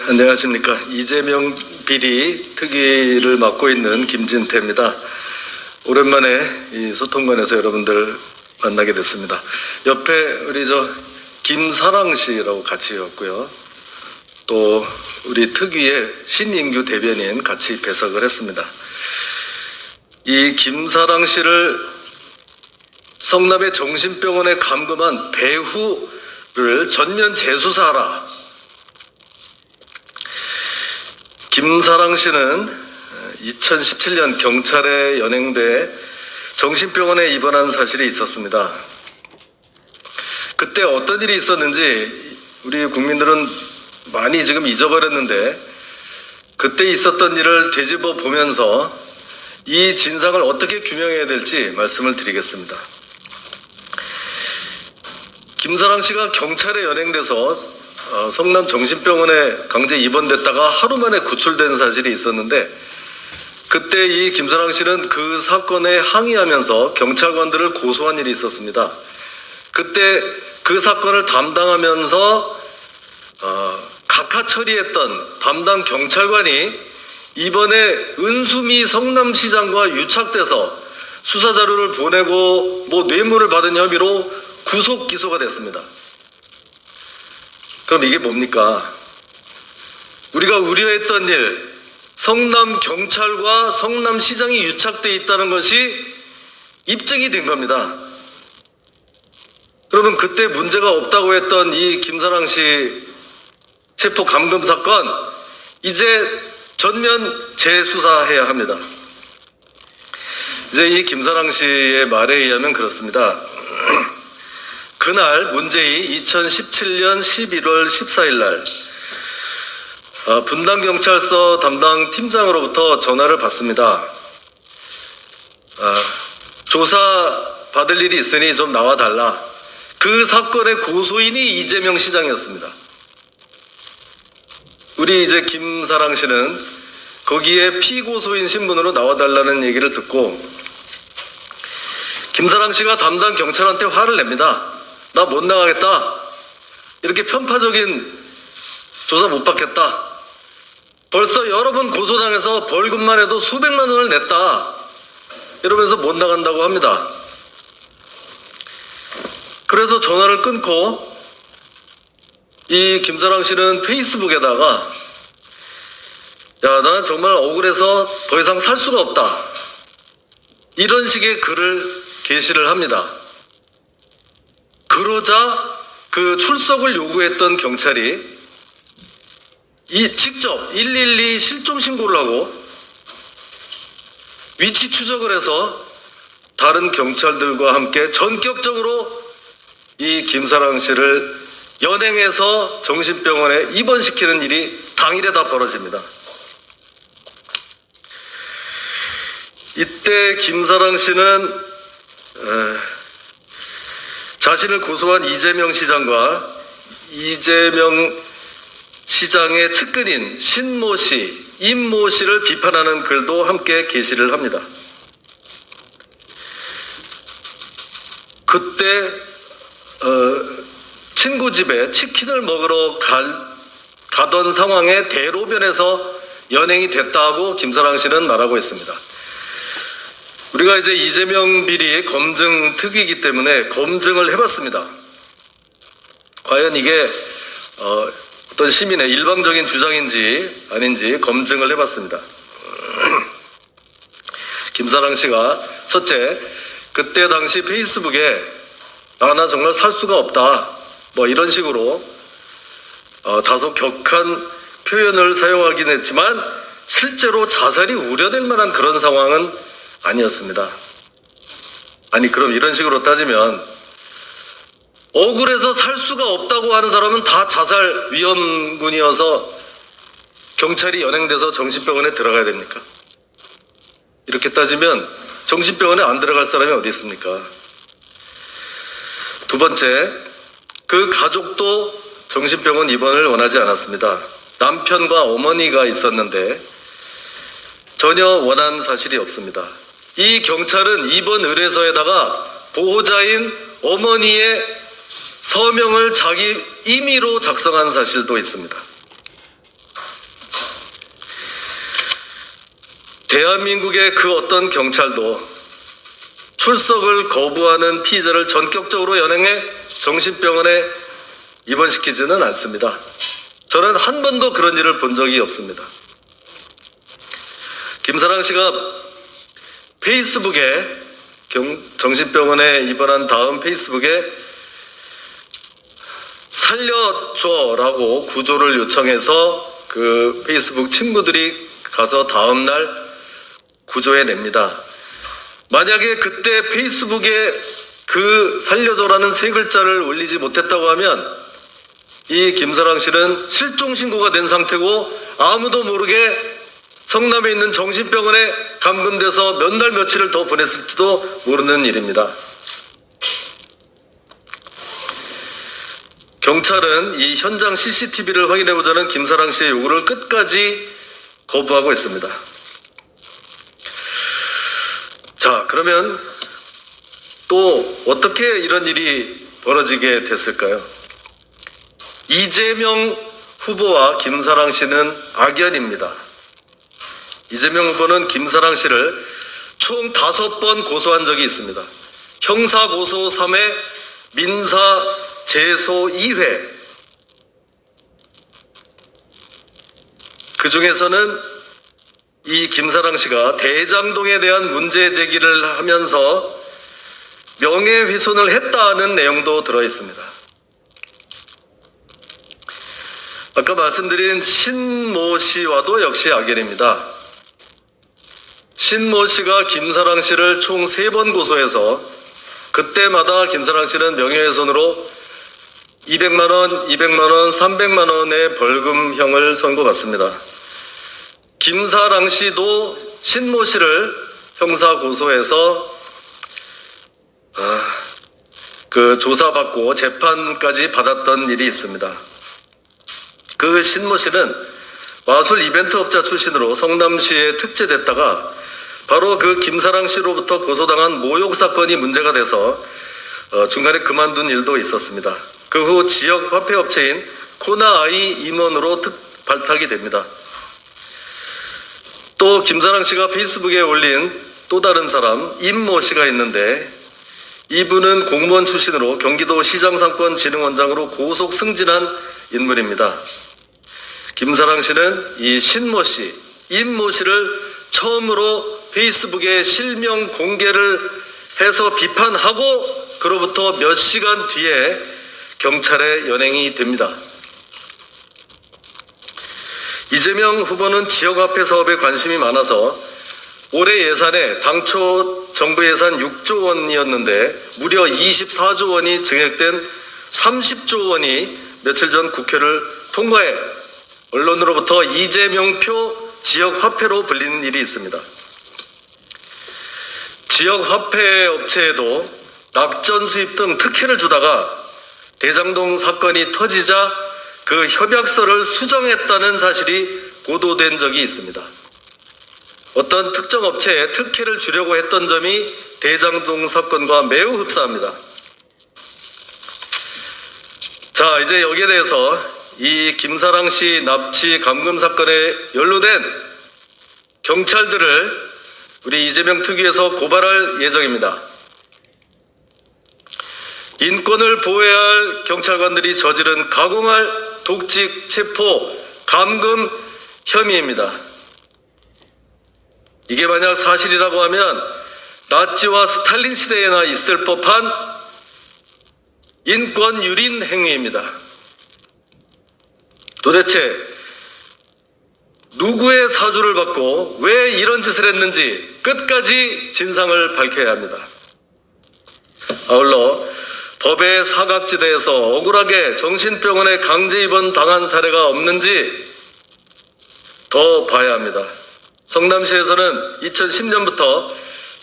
안녕하십니까. 이재명 비리 특위를 맡고 있는 김진태입니다. 오랜만에 이 소통관에서 여러분들 만나게 됐습니다. 옆에 우리 김사랑 씨라고 같이 왔고요. 또 우리 특위의 신인규 대변인 같이 배석을 했습니다. 이 김사랑 씨를 성남의 정신병원에 감금한 배후를 전면 재수사하라. 김사랑 씨는 2017년 경찰에 연행돼 정신병원에 입원한 사실이 있었습니다. 그때 어떤 일이 있었는지 우리 국민들은 많이 지금 잊어버렸는데, 그때 있었던 일을 되짚어 보면서 이 진상을 어떻게 규명해야 될지 말씀을 드리겠습니다. 김사랑 씨가 경찰에 연행돼서 성남 정신병원에 강제 입원됐다가 하루 만에 구출된 사실이 있었는데, 그때 이 김사랑 씨는 그 사건에 항의하면서 경찰관들을 고소한 일이 있었습니다. 그때 그 사건을 담당하면서 각하 처리했던 담당 경찰관이 이번에 은수미 성남시장과 유착돼서 수사 자료를 보내고 뇌물을 받은 혐의로 구속 기소가 됐습니다. 그럼 이게 뭡니까? 우리가 우려했던 일, 성남 경찰과 성남시장이 유착돼 있다는 것이 입증이 된 겁니다. 그러면 그때 문제가 없다고 했던 이 김사랑 씨 체포 감금 사건, 이제 전면 재수사해야 합니다. 이제 이 김사랑 씨의 말에 의하면 그렇습니다. 그날 문제의 2017년 11월 14일 날 분당경찰서 담당 팀장으로부터 전화를 받습니다. 조사 받을 일이 있으니 좀 나와달라. 그 사건의 고소인이 이재명 시장이었습니다. 우리 이제 김사랑 씨는 거기에 피고소인 신분으로 나와달라는 얘기를 듣고 김사랑 씨가 담당 경찰한테 화를 냅니다. 나 못 나가겠다. 이렇게 편파적인 조사 못 받겠다. 벌써 여러 번 고소당해서 벌금만 해도 수백만 원을 냈다. 이러면서 못 나간다고 합니다. 그래서 전화를 끊고 이 김사랑 씨는 페이스북에다가 나 정말 억울해서 더 이상 살 수가 없다. 이런 식의 글을 게시를 합니다. 그러자 그 출석을 요구했던 경찰이 직접 112 실종 신고를 하고 위치 추적을 해서 다른 경찰들과 함께 전격적으로 이 김사랑 씨를 연행해서 정신병원에 입원시키는 일이 당일에 다 벌어집니다. 이때 김사랑 씨는 자신을 고소한 이재명 시장과 이재명 시장의 측근인 신모 씨, 임모 씨를 비판하는 글도 함께 게시를 합니다. 그때 친구 집에 치킨을 먹으러 가던 상황에 대로변에서 연행이 됐다고 김사랑 씨는 말하고 있습니다. 우리가 이제 이재명 비리 검증 특위이기 때문에 검증을 해봤습니다. 과연 이게 어떤 시민의 일방적인 주장인지 아닌지 검증을 해봤습니다. 김사랑 씨가 첫째, 그때 당시 페이스북에 나 정말 살 수가 없다 이런 식으로 다소 격한 표현을 사용하긴 했지만 실제로 자살이 우려될 만한 그런 상황은 아니었습니다. 아니 그럼 이런 식으로 따지면 억울해서 살 수가 없다고 하는 사람은 다 자살 위험군이어서 경찰이 연행돼서 정신병원에 들어가야 됩니까? 이렇게 따지면 정신병원에 안 들어갈 사람이 어디 있습니까? 두 번째, 그 가족도 정신병원 입원을 원하지 않았습니다. 남편과 어머니가 있었는데 전혀 원한 사실이 없습니다. 이 경찰은 입원 의뢰서에다가 보호자인 어머니의 서명을 자기 임의로 작성한 사실도 있습니다. 대한민국의 그 어떤 경찰도 출석을 거부하는 피의자를 전격적으로 연행해 정신병원에 입원시키지는 않습니다. 저는 한 번도 그런 일을 본 적이 없습니다. 김사랑 씨가 페이스북에 정신병원에 입원한 다음 페이스북에 살려줘라고 구조를 요청해서 그 페이스북 친구들이 가서 다음날 구조해냅니다. 만약에 그때 페이스북에 그 살려줘라는 세 글자를 올리지 못했다고 하면 이 김사랑 씨는 실종 신고가 된 상태고 아무도 모르게 성남에 있는 정신병원에 감금돼서 몇 날 며칠을 더 보냈을지도 모르는 일입니다. 경찰은 이 현장 CCTV를 확인해보자는 김사랑 씨의 요구를 끝까지 거부하고 있습니다. 자, 그러면 또 어떻게 이런 일이 벌어지게 됐을까요? 이재명 후보와 김사랑 씨는 악연입니다. 이재명 후보는 김사랑 씨를 총 5번 고소한 적이 있습니다. 형사 고소 3회, 민사 제소 2회. 그 중에서는 이 김사랑 씨가 대장동에 대한 문제 제기를 하면서 명예훼손을 했다는 내용도 들어있습니다. 아까 말씀드린 신모 씨와도 역시 악연입니다. 신모 씨가 김사랑 씨를 총 3번 고소해서 그때마다 김사랑 씨는 명예훼손으로 200만 원, 200만 원, 300만 원의 벌금형을 선고받습니다. 김사랑 씨도 신모 씨를 형사 고소해서 그 조사받고 재판까지 받았던 일이 있습니다. 그 신모 씨는 마술 이벤트 업자 출신으로 성남시에 특채됐다가 바로 그 김사랑 씨로부터 고소당한 모욕 사건이 문제가 돼서 중간에 그만둔 일도 있었습니다. 그 후 지역 화폐 업체인 코나아이 임원으로 발탁이 됩니다. 또 김사랑 씨가 페이스북에 올린 또 다른 사람 임모 씨가 있는데 이분은 공무원 출신으로 경기도 시장상권진흥원장으로 고속 승진한 인물입니다. 김사랑 씨는 이 신모 씨, 임모 씨를 처음으로 페이스북에 실명 공개를 해서 비판하고 그로부터 몇 시간 뒤에 경찰에 연행이 됩니다. 이재명 후보는 지역화폐 사업에 관심이 많아서 올해 예산에 당초 정부 예산 6조 원이었는데 무려 24조 원이 증액된 30조 원이 며칠 전 국회를 통과해 언론으로부터 이재명표 지역화폐로 불리는 일이 있습니다. 지역화폐 업체에도 낙전 수입 등 특혜를 주다가 대장동 사건이 터지자 그 협약서를 수정했다는 사실이 보도된 적이 있습니다. 어떤 특정 업체에 특혜를 주려고 했던 점이 대장동 사건과 매우 흡사합니다. 자, 이제 여기에 대해서 이 김사랑 씨 납치 감금 사건에 연루된 경찰들을 우리 이재명 특위에서 고발할 예정입니다. 인권을 보호해야 할 경찰관들이 저지른 가공할 독직, 체포, 감금 혐의입니다. 이게 만약 사실이라고 하면 나치와 스탈린 시대에나 있을 법한 인권 유린 행위입니다. 도대체 누구의 사주를 받고 왜 이런 짓을 했는지 끝까지 진상을 밝혀야 합니다. 아울러 법의 사각지대에서 억울하게 정신병원에 강제 입원 당한 사례가 없는지 더 봐야 합니다. 성남시에서는 2010년부터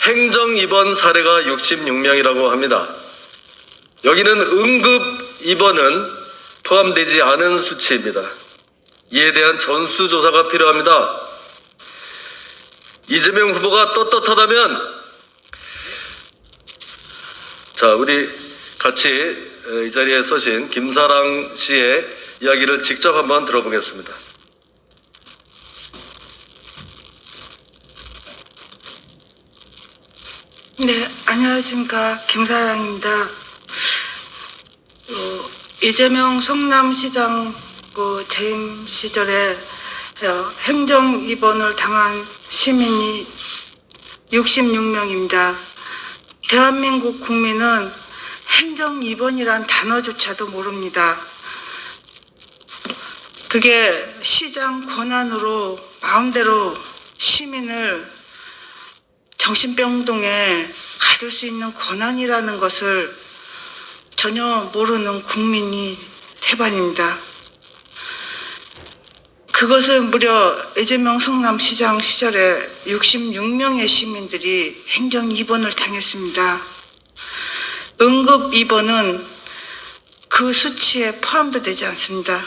행정 입원 사례가 66명이라고 합니다. 여기는 응급 입원은 포함되지 않은 수치입니다. 이에 대한 전수조사가 필요합니다. 이재명 후보가 떳떳하다면 자, 우리 같이 이 자리에 서신 김사랑 씨의 이야기를 직접 한번 들어보겠습니다. 네, 안녕하십니까. 김사랑입니다. 이재명 성남시장 재임 시절에 행정 입원을 당한 시민이 66명입니다. 대한민국 국민은 행정 입원이란 단어조차도 모릅니다. 그게 시장 권한으로 마음대로 시민을 정신병동에 가둘 수 있는 권한이라는 것을 전혀 모르는 국민이 태반입니다. 그것을 무려 이재명 성남시장 시절에 66명의 시민들이 행정 입원을 당했습니다. 응급 입원은 그 수치에 포함도 되지 않습니다.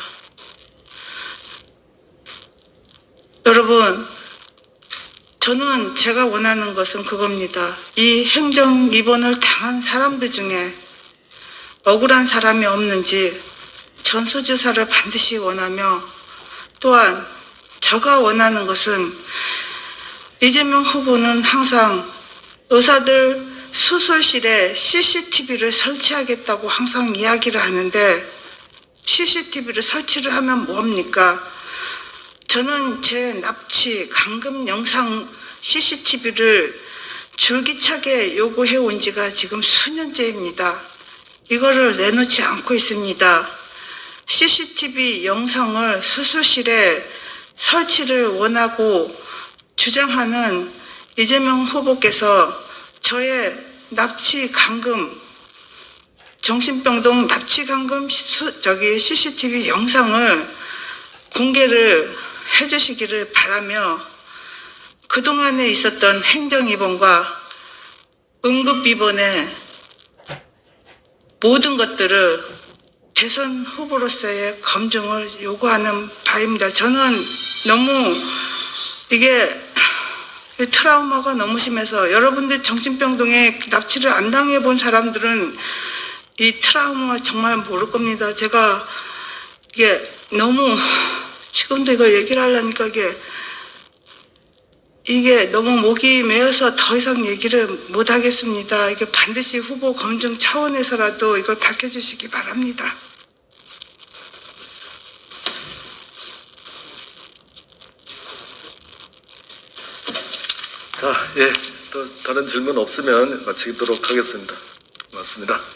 여러분, 저는 제가 원하는 것은 그겁니다. 이 행정 입원을 당한 사람들 중에 억울한 사람이 없는지 전수조사를 반드시 원하며, 또한 제가 원하는 것은 이재명 후보는 항상 의사들 수술실에 CCTV를 설치하겠다고 항상 이야기를 하는데, CCTV를 설치를 하면 뭡니까? 저는 제 납치, 감금 영상 CCTV를 줄기차게 요구해 온 지가 지금 수년째입니다. 이거를 내놓지 않고 있습니다. CCTV 영상을 수술실에 설치를 원하고 주장하는 이재명 후보께서 저의 납치, 감금, 정신병동 납치, 감금 CCTV 영상을 공개를 해주시기를 바라며, 그동안에 있었던 행정입원과 응급입원의 모든 것들을 대선 후보로서의 검증을 요구하는 바입니다. 저는 너무 이게 트라우마가 너무 심해서, 여러분들 정신병동에 납치를 안 당해본 사람들은 이 트라우마 정말 모를 겁니다. 제가 이게 너무, 지금도 이거 얘기를 하려니까 이게 너무 목이 메어서 더 이상 얘기를 못 하겠습니다. 이게 반드시 후보 검증 차원에서라도 이걸 밝혀주시기 바랍니다. 자, 예, 또 다른 질문 없으면 마치도록 하겠습니다. 고맙습니다.